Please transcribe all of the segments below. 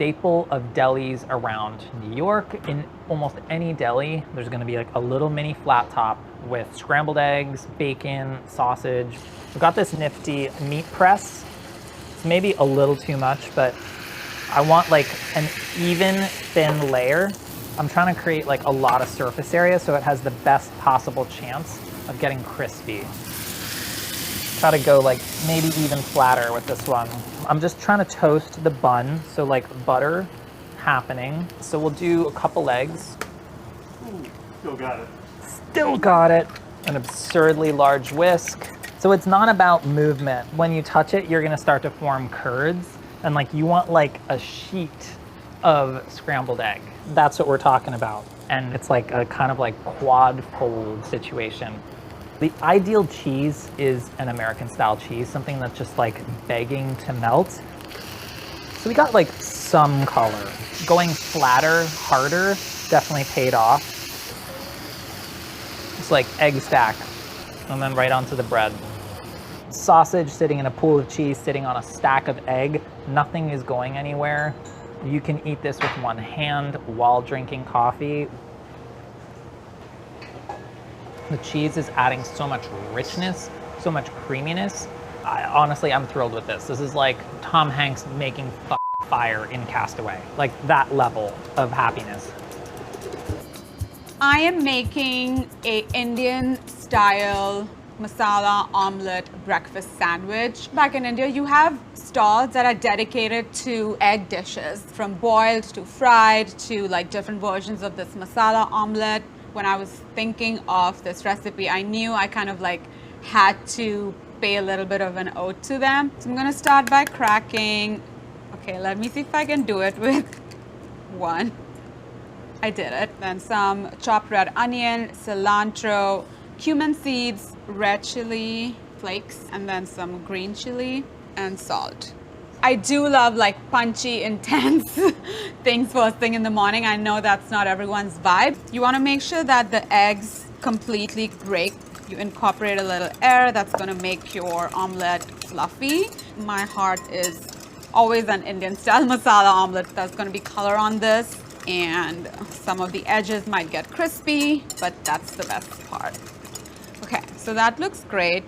staple of delis around New York. In almost any deli, there's gonna be like a little mini flat top with scrambled eggs, bacon, sausage. We've got this nifty meat press. It's maybe a little too much, but I want like an even thin layer. I'm trying to create like a lot of surface area so it has the best possible chance of getting crispy. Try to go like maybe even flatter with this one. I'm just trying to toast the bun, so like butter happening. So we'll do a couple eggs. Ooh, still got it. Still got it. An absurdly large whisk. So it's not about movement. When you touch it, you're gonna start to form curds, and like you want like a sheet of scrambled egg. That's what we're talking about. And it's like a kind of like quad fold situation. The ideal cheese is an American style cheese, something that's just like begging to melt. So we got like some color. Going flatter, harder, definitely paid off. It's like egg stack, and then right onto the bread. Sausage sitting in a pool of cheese, sitting on a stack of egg. Nothing is going anywhere. You can eat this with one hand while drinking coffee. The cheese is adding so much richness, so much creaminess. Honestly, I'm thrilled with this. This is like Tom Hanks making fire in Castaway. Like that level of happiness. I am making a Indian style masala omelette breakfast sandwich. Back in India, you have stalls that are dedicated to egg dishes, from boiled to fried to like different versions of this masala omelette. When I was thinking of this recipe, I knew I kind of like had to pay a little bit of an ode to them. So I'm gonna start by cracking. Okay, let me see if I can do it with one. I did it. Then some chopped red onion, cilantro, cumin seeds, red chili flakes, and then some green chili and salt. I do love like punchy, intense things first thing in the morning. I know that's not everyone's vibe. You want to make sure that the eggs completely break. You incorporate a little air. That's going to make your omelette fluffy. My heart is always an Indian style masala omelette. There's going to be color on this, and some of the edges might get crispy, but that's the best part. Okay, so that looks great.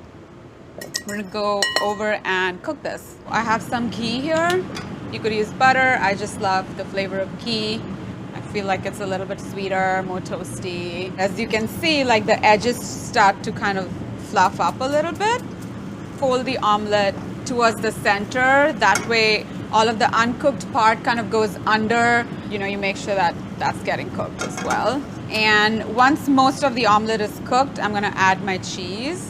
We're gonna go over and cook this. I have some ghee here. You could use butter. I just love the flavor of ghee. I feel like it's a little bit sweeter, more toasty. As you can see, like the edges start to kind of fluff up a little bit. Fold the omelet towards the center. That way, all of the uncooked part kind of goes under. You know, you make sure that that's getting cooked as well. And once most of the omelet is cooked, I'm gonna add my cheese.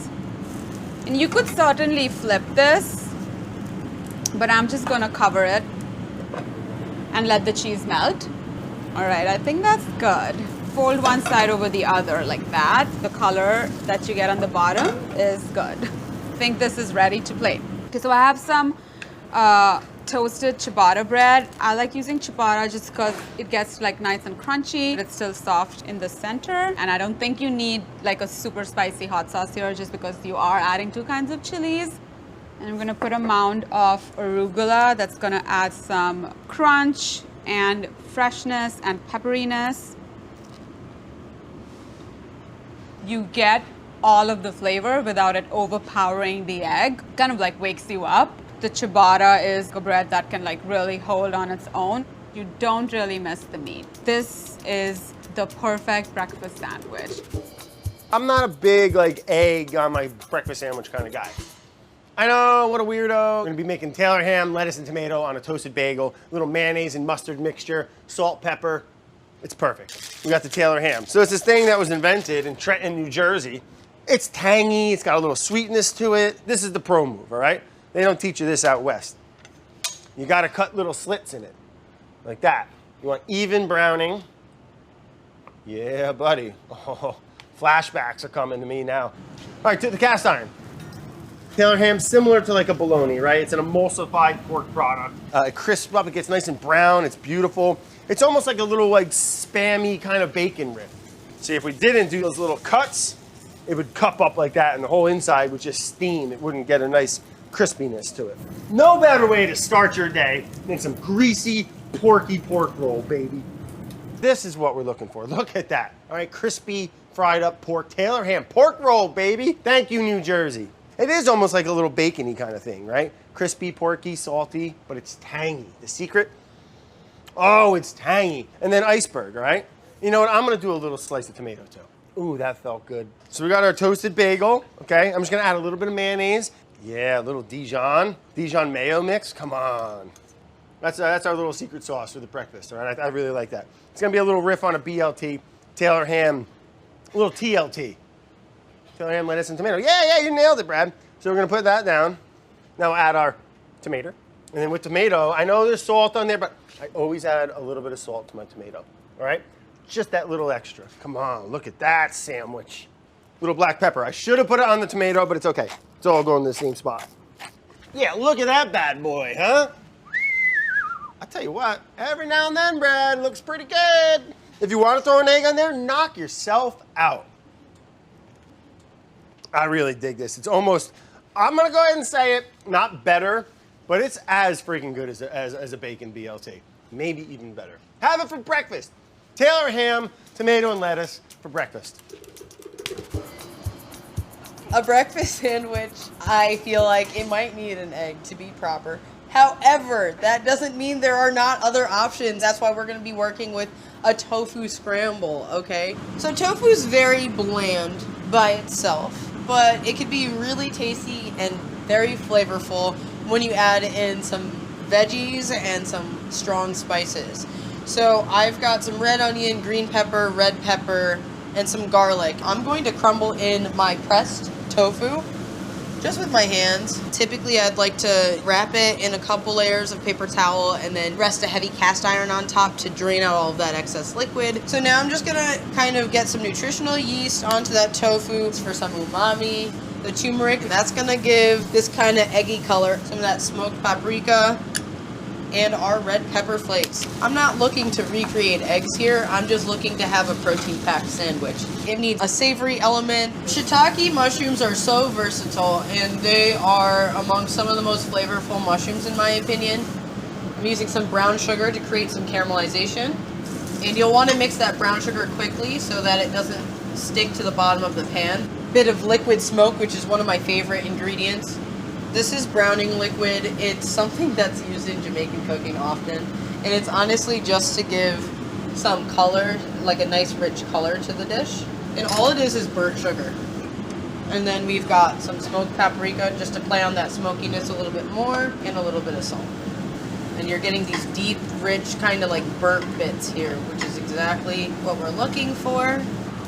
And you could certainly flip this, but I'm just gonna cover it and let the cheese melt. All right, I think that's good. Fold one side over the other like that. The color that you get on the bottom is good. I think this is ready to plate. Okay, so I have some toasted ciabatta bread. I like using ciabatta just because it gets like nice and crunchy, but it's still soft in the center. And I don't think you need like a super spicy hot sauce here just because you are adding two kinds of chilies. And I'm gonna put a mound of arugula that's gonna add some crunch and freshness and pepperiness. You get all of the flavor without it overpowering the egg. Kind of like wakes you up. The ciabatta is a bread that can like really hold on its own. You don't really miss the meat. This is the perfect breakfast sandwich. I'm not a big like egg on my breakfast sandwich kind of guy. I know, what a weirdo. We're gonna be making Taylor ham, lettuce and tomato on a toasted bagel, a little mayonnaise and mustard mixture, salt, pepper. It's perfect. We got the Taylor ham. So it's this thing that was invented in Trenton, New Jersey. It's tangy, it's got a little sweetness to it. This is the pro move, all right? They don't teach you this out west. You gotta cut little slits in it, like that. You want even browning. Yeah, buddy. Oh, flashbacks are coming to me now. All right, to the cast iron. Taylor ham, similar to like a bologna, right? It's an emulsified pork product. It crisps up, it gets nice and brown, it's beautiful. It's almost like a little like spammy kind of bacon rib. See, if we didn't do those little cuts, it would cup up like that and the whole inside would just steam. It wouldn't get a nice crispiness to it. No better way to start your day than some greasy, porky pork roll, baby. This is what we're looking for. Look at that. All right, crispy, fried up pork, Taylor ham, pork roll, baby. Thank you, New Jersey. It is almost like a little bacony kind of thing, right? Crispy, porky, salty, but it's tangy. The secret? Oh, it's tangy. And then iceberg, right? You know what? I'm gonna do a little slice of tomato too. Ooh, that felt good. So we got our toasted bagel, okay? I'm just gonna add a little bit of mayonnaise. Yeah, a little Dijon mayo mix. Come on. That's our little secret sauce for the breakfast, all right? I really like that. It's gonna be a little riff on a BLT, Taylor ham, a little TLT. Taylor ham, lettuce, and tomato. Yeah, you nailed it, Brad. So we're gonna put that down. Now we'll add our tomato. And then with tomato, I know there's salt on there, but I always add a little bit of salt to my tomato, all right? Just that little extra. Come on, look at that sandwich. Little black pepper. I should have put it on the tomato, but it's okay. It's all going to the same spot. Yeah, look at that bad boy, huh? I tell you what, every now and then, Brad, looks pretty good. If you want to throw an egg on there, knock yourself out. I really dig this. It's almost, I'm gonna go ahead and say it, not better, but it's as freaking good as a bacon BLT. Maybe even better. Have it for breakfast. Taylor ham, tomato, and lettuce for breakfast. A breakfast sandwich, I feel like it might need an egg to be proper. However, that doesn't mean there are not other options. That's why we're going to be working with a tofu scramble, okay? So tofu is very bland by itself, but it could be really tasty and very flavorful when you add in some veggies and some strong spices. So I've got some red onion, green pepper, red pepper, and some garlic. I'm going to crumble in my pressed tofu just with my hands. Typically, I'd like to wrap it in a couple layers of paper towel and then rest a heavy cast iron on top to drain out all of that excess liquid. So now I'm just gonna kind of get some nutritional yeast onto that tofu for some umami. The turmeric, that's gonna give this kind of eggy color. Some of that smoked paprika and our red pepper flakes. I'm not looking to recreate eggs here. I'm just looking to have a protein-packed sandwich. It needs a savory element. Shiitake mushrooms are so versatile, and they are among some of the most flavorful mushrooms in my opinion. I'm using some brown sugar to create some caramelization. And you'll want to mix that brown sugar quickly so that it doesn't stick to the bottom of the pan. Bit of liquid smoke, which is one of my favorite ingredients. This is browning liquid. It's something that's used in Jamaican cooking often. And it's honestly just to give some color, like a nice rich color to the dish. And all it is burnt sugar. And then we've got some smoked paprika just to play on that smokiness a little bit more, and a little bit of salt. And you're getting these deep, rich, kind of like burnt bits here, which is exactly what we're looking for.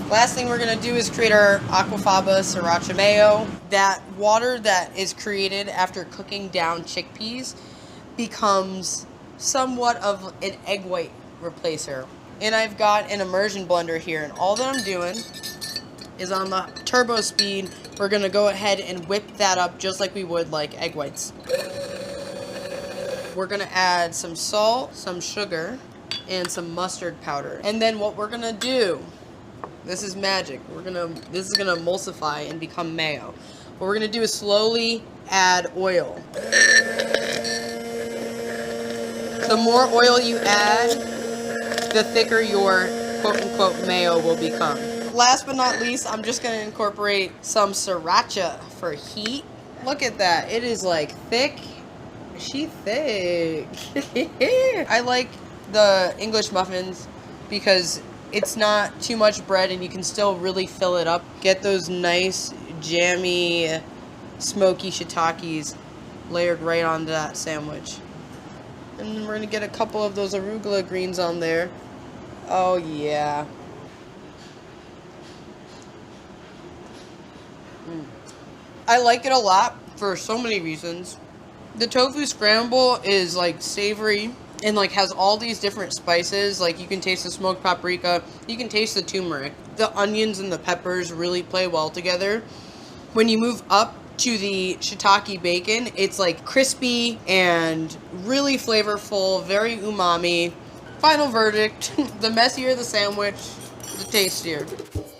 Last thing we're gonna do is create our aquafaba sriracha mayo. That water that is created after cooking down chickpeas becomes somewhat of an egg white replacer. And I've got an immersion blender here, and all that I'm doing is on the turbo speed, we're gonna go ahead and whip that up just like we would like egg whites. We're gonna add some salt, some sugar, and some mustard powder. And then what we're gonna do, this is magic. This is gonna emulsify and become mayo. What we're gonna do is slowly add oil. The more oil you add, the thicker your quote-unquote mayo will become. Last but not least, I'm just gonna incorporate some sriracha for heat. Look at that, it is like thick. She thick. I like the English muffins because it's not too much bread and you can still really fill it up. Get those nice, jammy, smoky shiitakes layered right onto that sandwich. And then we're gonna get a couple of those arugula greens on there. Oh yeah. I like it a lot for so many reasons. The tofu scramble is like savory and like has all these different spices. Like you can taste the smoked paprika, you can taste the turmeric. The onions and the peppers really play well together. When you move up to the shiitake bacon, it's like crispy and really flavorful, very umami. Final verdict, the messier the sandwich, the tastier.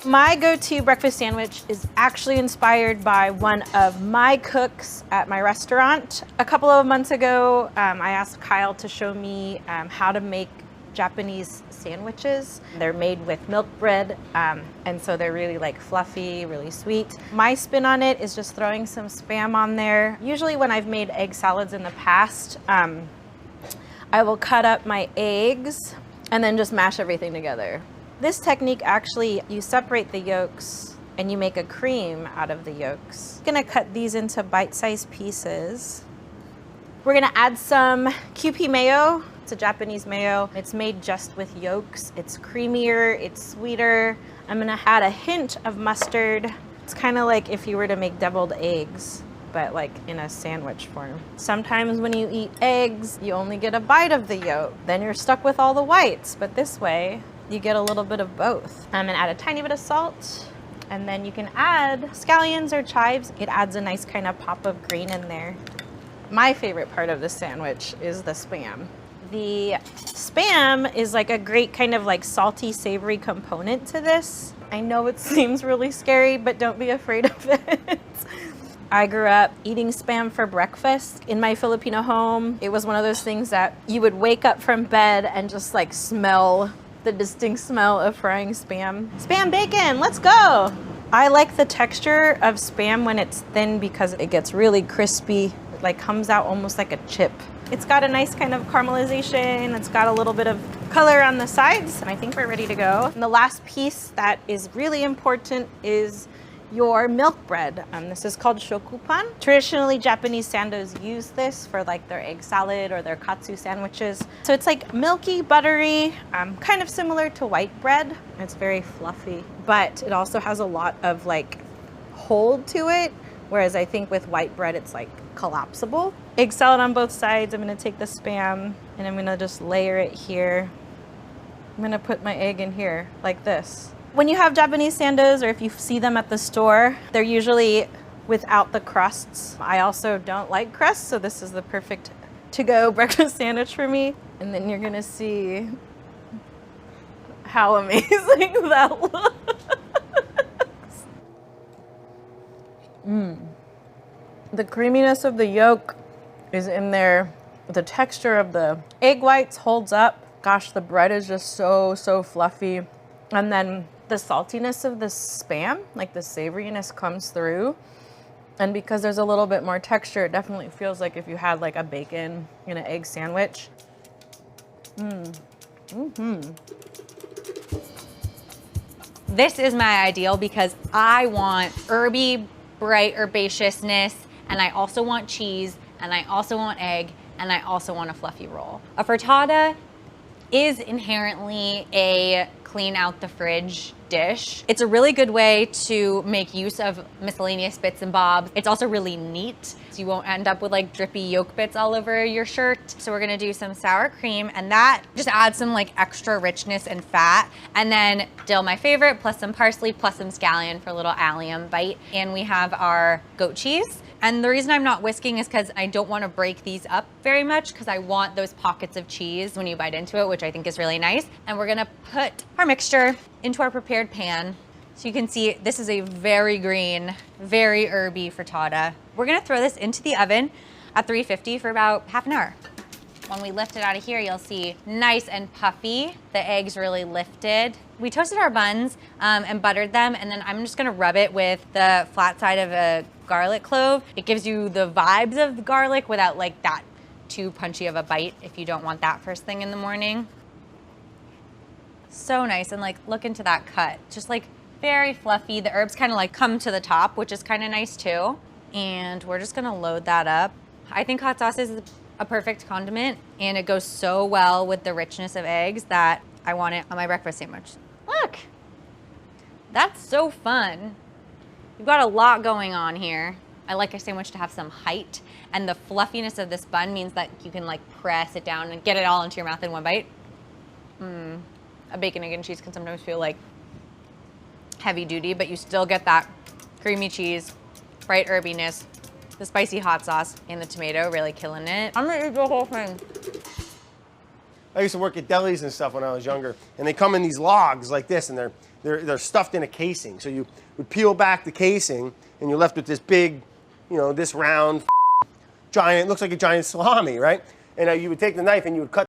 My go-to breakfast sandwich is actually inspired by one of my cooks at my restaurant. A couple of months ago, I asked Kyle to show me how to make Japanese sandwiches. They're made with milk bread, and so they're really like fluffy, really sweet. My spin on it is just throwing some Spam on there. Usually when I've made egg salads in the past, I will cut up my eggs and then just mash everything together. This technique actually, you separate the yolks and you make a cream out of the yolks. I'm gonna cut these into bite-sized pieces. We're gonna add some Kewpie mayo. It's a Japanese mayo. It's made just with yolks. It's creamier, it's sweeter. I'm gonna add a hint of mustard. It's kind of like if you were to make deviled eggs, but like in a sandwich form. Sometimes when you eat eggs, you only get a bite of the yolk. Then you're stuck with all the whites, but this way, you get a little bit of both. I'm gonna add a tiny bit of salt, and then you can add scallions or chives. It adds a nice kind of pop of green in there. My favorite part of the sandwich is the Spam. The Spam is like a great kind of like salty, savory component to this. I know it seems really scary, but don't be afraid of it. I grew up eating Spam for breakfast in my Filipino home. It was one of those things that you would wake up from bed and just like smell the distinct smell of frying Spam. Spam bacon, let's go. I like the texture of Spam when it's thin because it gets really crispy. It like comes out almost like a chip. It's got a nice kind of caramelization. It's got a little bit of color on the sides, and I think we're ready to go. And the last piece that is really important is your milk bread. This is called shokupan. Traditionally, Japanese sandos use this for like their egg salad or their katsu sandwiches. So it's like milky, buttery, kind of similar to white bread. It's very fluffy, but it also has a lot of like hold to it. Whereas I think with white bread, it's like collapsible. Egg salad on both sides. I'm gonna take the Spam and I'm gonna just layer it here. I'm gonna put my egg in here like this. When you have Japanese sandos, or if you see them at the store, they're usually without the crusts. I also don't like crusts, so this is the perfect to-go breakfast sandwich for me. And then you're gonna see how amazing that looks. The creaminess of the yolk is in there. The texture of the egg whites holds up. Gosh, the bread is just so fluffy. And then the saltiness of the Spam, like the savoriness comes through. And because there's a little bit more texture, it definitely feels like if you had like a bacon in an egg sandwich. This is my ideal because I want herby, bright herbaceousness, and I also want cheese, and I also want egg, and I also want a fluffy roll. A frittata is inherently a clean out the fridge dish. It's a really good way to make use of miscellaneous bits and bobs. It's also really neat, so you won't end up with like drippy yolk bits all over your shirt. So we're gonna do some sour cream, and that just adds some like extra richness and fat. And then dill, my favorite, plus some parsley, plus some scallion for a little allium bite. And we have our goat cheese. And the reason I'm not whisking is because I don't want to break these up very much, because I want those pockets of cheese when you bite into it, which I think is really nice. And we're gonna put our mixture into our prepared pan. So you can see this is a very green, very herby frittata. We're gonna throw this into the oven at 350 for about half an hour. When we lift it out of here, you'll see nice and puffy. The eggs really lifted. We toasted our buns and buttered them, and then I'm just gonna rub it with the flat side of a garlic clove. It gives you the vibes of garlic without like that too punchy of a bite if you don't want that first thing in the morning. So nice, and like look into that cut. Just like very fluffy. The herbs kind of like come to the top, which is kind of nice too. And we're just gonna load that up. I think hot sauce is a perfect condiment, and it goes so well with the richness of eggs that I want it on my breakfast sandwich. Look, that's so fun. You've got a lot going on here. I like a sandwich to have some height, and the fluffiness of this bun means that you can like press it down and get it all into your mouth in one bite. A bacon, egg, and cheese can sometimes feel like heavy duty, but you still get that creamy cheese, bright herbiness, the spicy hot sauce, and the tomato really killing it. I'm gonna eat the whole thing. I used to work at delis and stuff when I was younger, and they come in these logs like this, and they're stuffed in a casing. So you would peel back the casing, and you're left with this big, you know, this round, giant, looks like a giant salami, right? And you would take the knife and you would cut